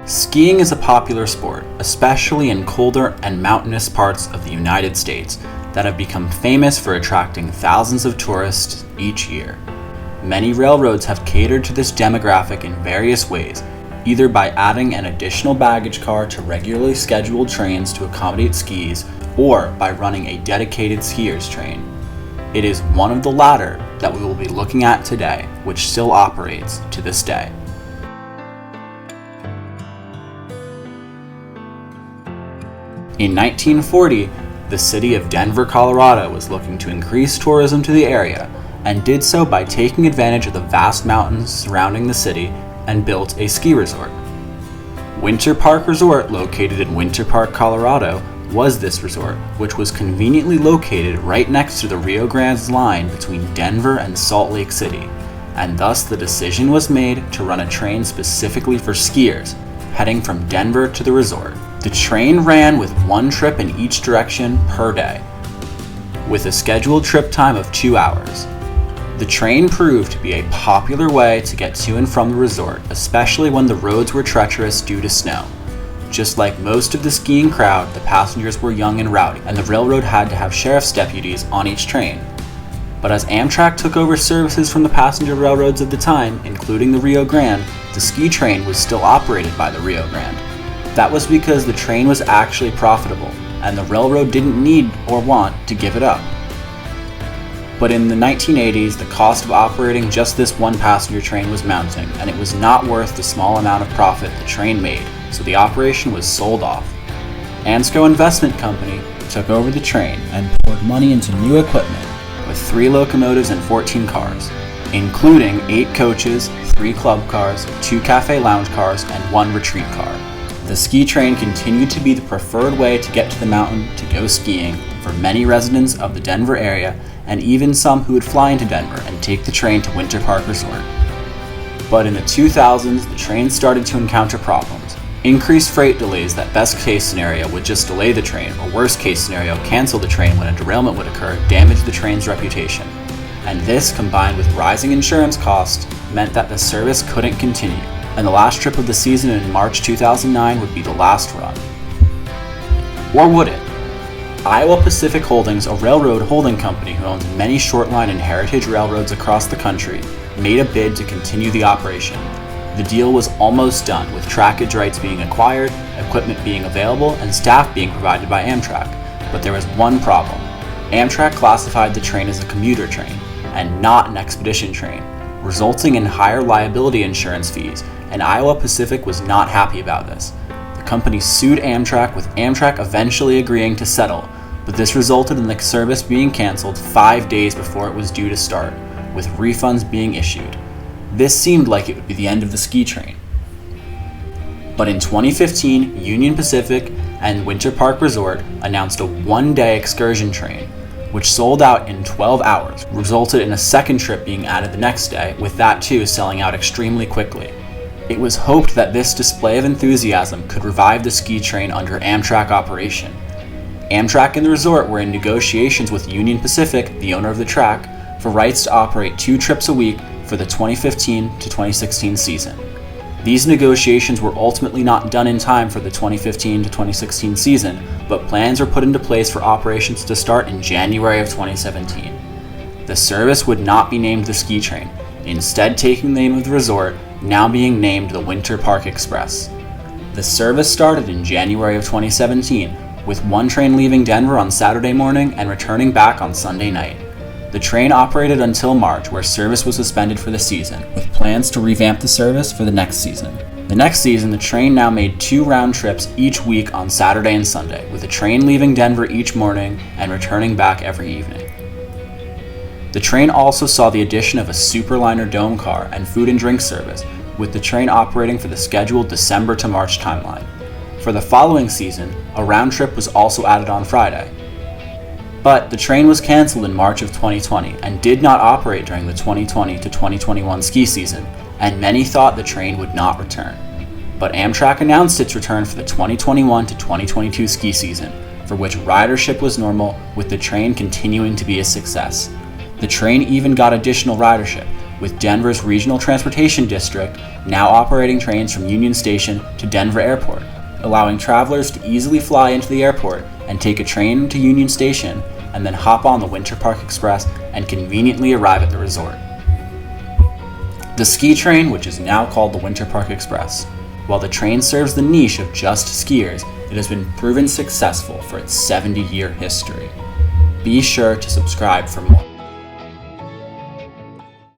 Skiing is a popular sport, especially in colder and mountainous parts of the United States, that have become famous for attracting thousands of tourists each year. Many railroads have catered to this demographic in various ways, either by adding an additional baggage car to regularly scheduled trains to accommodate skis, or by running a dedicated skiers train. It is one of the latter that we will be looking at today, which still operates to this day. In 1940, the city of Denver, Colorado was looking to increase tourism to the area and did so by taking advantage of the vast mountains surrounding the city and built a ski resort. Winter Park Resort, located in Winter Park, Colorado, was this resort, which was conveniently located right next to the Rio Grande line between Denver and Salt Lake City, and thus the decision was made to run a train specifically for skiers, heading from Denver to the resort. The train ran with one trip in each direction per day, with a scheduled trip time of 2 hours. The train proved to be a popular way to get to and from the resort, especially when the roads were treacherous due to snow. Just like most of the skiing crowd, the passengers were young and rowdy, and the railroad had to have sheriff's deputies on each train. But as Amtrak took over services from the passenger railroads of the time, including the Rio Grande, the ski train was still operated by the Rio Grande. That was because the train was actually profitable, and the railroad didn't need or want to give it up. But in the 1980s, the cost of operating just this one passenger train was mounting, and it was not worth the small amount of profit the train made, so the operation was sold off. Ansco Investment Company took over the train and poured money into new equipment, with 3 locomotives and 14 cars, including 8 coaches, 3 club cars, 2 cafe lounge cars, and 1 retreat car. The ski train continued to be the preferred way to get to the mountain to go skiing for many residents of the Denver area, and even some who would fly into Denver and take the train to Winter Park Resort. But in the 2000s, the train started to encounter problems. Increased freight delays that best case scenario would just delay the train, or worst case scenario cancel the train when a derailment would occur, damaged the train's reputation. And this, combined with rising insurance costs, meant that the service couldn't continue, and the last trip of the season in March 2009 would be the last run. Or would it? Iowa Pacific Holdings, a railroad holding company who owns many shortline and heritage railroads across the country, made a bid to continue the operation. The deal was almost done, with trackage rights being acquired, equipment being available, and staff being provided by Amtrak. But there was one problem. Amtrak classified the train as a commuter train, and not an expedition train, resulting in higher liability insurance fees, and Iowa Pacific was not happy about this. The company sued Amtrak, with Amtrak eventually agreeing to settle, but this resulted in the service being canceled 5 days before it was due to start, with refunds being issued. This seemed like it would be the end of the ski train. But in 2015, Union Pacific and Winter Park Resort announced a 1-day excursion train, which sold out in 12 hours, resulted in a second trip being added the next day, with that too selling out extremely quickly. It was hoped that this display of enthusiasm could revive the ski train under Amtrak operation. Amtrak and the resort were in negotiations with Union Pacific, the owner of the track, for rights to operate 2 trips a week for the 2015 to 2016 season. These negotiations were ultimately not done in time for the 2015 to 2016 season, but plans were put into place for operations to start in January of 2017. The service would not be named the Ski Train, instead taking the name of the resort, now being named the Winter Park Express. The service started in January of 2017, with one train leaving Denver on Saturday morning and returning back on Sunday night. The train operated until March, where service was suspended for the season, with plans to revamp the service for the next season. The next season, the train now made 2 round trips each week on Saturday and Sunday, with a train leaving Denver each morning and returning back every evening. The train also saw the addition of a Superliner dome car and food and drink service, with the train operating for the scheduled December to March timeline. For the following season, a round trip was also added on Friday. But the train was canceled in March of 2020 and did not operate during the 2020 to 2021 ski season, and many thought the train would not return. But Amtrak announced its return for the 2021 to 2022 ski season, for which ridership was normal, with the train continuing to be a success. The train even got additional ridership, with Denver's Regional Transportation District now operating trains from Union Station to Denver Airport, allowing travelers to easily fly into the airport and take a train to Union Station and then hop on the Winter Park Express and conveniently arrive at the resort. The ski train, which is now called the Winter Park Express. While the train serves the niche of just skiers, it has been proven successful for its 70-year history. Be sure to subscribe for more.